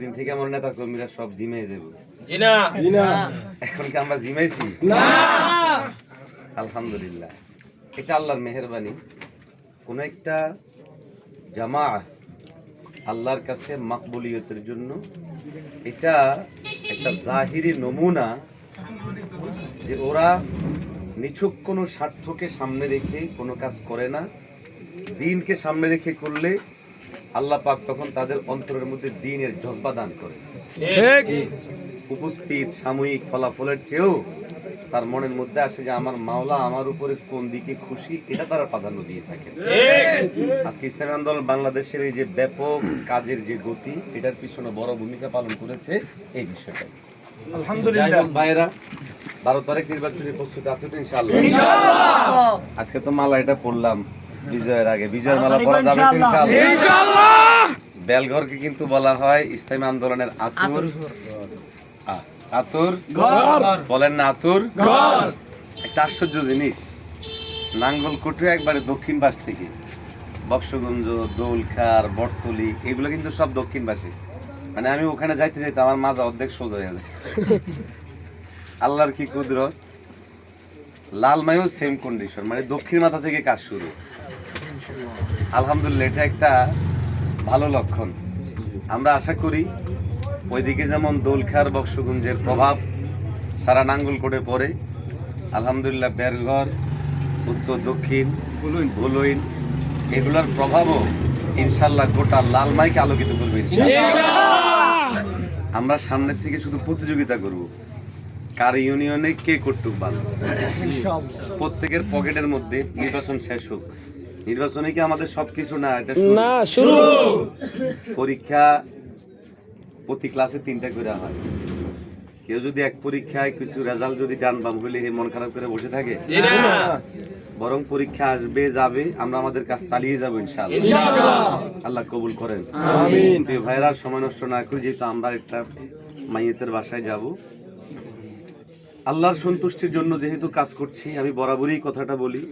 দিন থেকে আমার নেতা কর্মীরা সব জিমে যাবে। জি না জি না এখন কি আমরা জিমাইছি? না। আলহামদুলিল্লাহ, এটা আল্লাহর মেহেরবানি। কোন একটা জামা আল্লাহর কাছে মাকবুলিয়তের জন্য এটা একটা জাহিরি নমুনা যে ওরা নিছক কোনো স্বার্থকে সামনে রেখে কোনো কাজ করে না, দ্বীনকে সামনে রেখে করলে আল্লাহ পাক তখন তাদের অন্তরের মধ্যে দ্বীনের জজবা দান করে। ঠিক। উপস্থিত সাময়িক ফলাফলের চেয়েও তার মনের মধ্যে আসে যে আমার মাওলা আমার উপরে কোন দিকে খুশি, এটা তারা প্রাধান্য দিয়ে থাকে। আজকে ইসলামী আন্দোলন বাংলাদেশের এই যে ব্যাপক কাজের যে গতি, এটার পিছনে বড় ভূমিকা পালন করেছে এই বিষয়টা। আলহামদুলিল্লাহ। ভাইরা 12 তারিখ নির্বাচনী প্রস্তুতি আছে তো ইনশাআল্লাহ? আজকে তো মালা এটা পড়লাম বিজয়ের আগে, বিজয়ের মালা পরা যাবে তো ইনশাআল্লাহ? বেলঘরকে কিন্তু বলা হয় ইসলামী আন্দোলনের আতুর আতুর ঘর, বলেন না আতুর ঘর। একটা আশ্চর্য জিনিস, নাঙ্গলকোটে একবারে দক্ষিণ পাশ থেকে বক্সগঞ্জ, দৌলখার, বটতলি এগুলো কিন্তু সব দক্ষিণ পাশে। মানে আমি ওখানে যাইতে যাইতে আমার মাজা অর্ধেক সোজা হয়ে যায়। আল্লাহর কি কুদরত। লালমাইও সেম কন্ডিশন, মানে দক্ষিণ মাথা থেকে কাজ শুরু। আলহামদুলিল্লাহ, এটা একটা ভালো লক্ষণ। আমরা আশা করি ওইদিকে যেমন দোলখার, বক্সগঞ্জের প্রভাব সারা নাঙ্গলকোটে পড়ে, আলহামদুলিল্লাহ বেরঘর, উত্তর দক্ষিণ, ভুলইন এগুলোর প্রভাবও ইনশাল্লাহ গোটা লালমাইকে আলোকিত করবে। আমরা সামনের থেকে শুধু প্রতিযোগিতা করব, কার ইউনিয়নে কে কটুক ভালো। প্রত্যেকের পকেটের মধ্যে নির্বাচন শেষ হোক। নির্বাচনে কি আমাদের সবকিছু না, এটা শুরু। পরীক্ষা প্রতি ক্লাসে 3টা করে হয়। কেউ যদি এক পরীক্ষায় কিছু রেজাল্ট যদি ডান বাম হইলে মন খারাপ করে বসে থাকে, বরং পরীক্ষা আসবে যাবে, আমরা আমাদের কাজ চালিয়ে যাবো ইনশাআল্লাহ। আল্লাহ কবুল করেন, আমিন। প্রিয় ভাইরা, সময় নষ্ট না করে যেহেতু আমরা একটা মাইয়েতের বাসায় যাব, আল্লাহর সন্তুষ্টির জন্য যেহেতু কাজ করছি, আমি বরাবরই কথাটা বলি,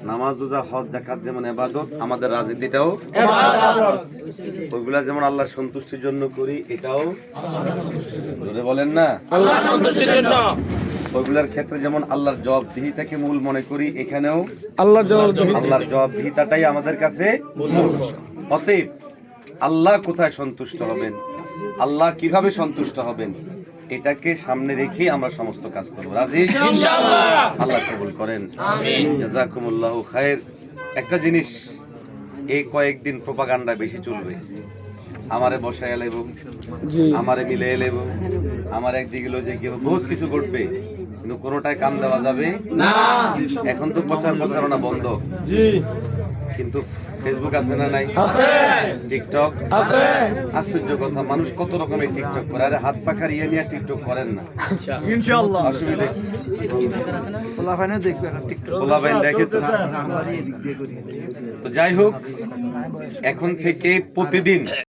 নামাজ, রোজা, হজ, যাকাত যেমন ইবাদত, আমাদের রাজনীতিটাও ইবাদত। ওইগুলা যেমন আল্লাহর সন্তুষ্টির জন্য করি, এটাও জোরে বলেন না আল্লাহর সন্তুষ্টির জন্য। ওইগুলার ক্ষেত্রে যেমন আল্লাহর জবাবদিহিতাকে মূল মনে করি, এখানেও আল্লাহর জবাবদিহিতাটাই আমাদের কাছে মূল। অতএব আল্লাহ কোথায় সন্তুষ্ট হবেন, আল্লাহ কিভাবে সন্তুষ্ট হবেন, এটাকে সামনে রেখে আমরা সমস্ত কাজ করব। রাজি ইনশাআল্লাহ? আল্লাহ কবুল করেন, আমিন। জাযাকুমুল্লাহু খায়র। একটা জিনিস, এই কয়েকদিন প্রোপাগান্ডা বেশি চলবে। আমারে বসায় এলেব, আমারে মিলে এলেব, আমার একদিকে যে কেউ বহুত কিছু করবে, কিন্তু কোনোটায় কাম দেওয়া যাবে না। এখন তো প্রচারণা বন্ধ, কিন্তু ফেসবুক আছে না নাই? আছে। টিকটক আছে। আশ্চর্য কথা, মানুষ কত রকমের টিকটক করে। আরে হাত পাখার ইয়ে নিয়ে টিকটক করেন না ইনশাআল্লাহ। অসুবিধা পোলাপাইন দেখবে না টিকটক, পোলাপাইন দেখে তো। তো যাই হোক, এখন থেকে প্রতিদিন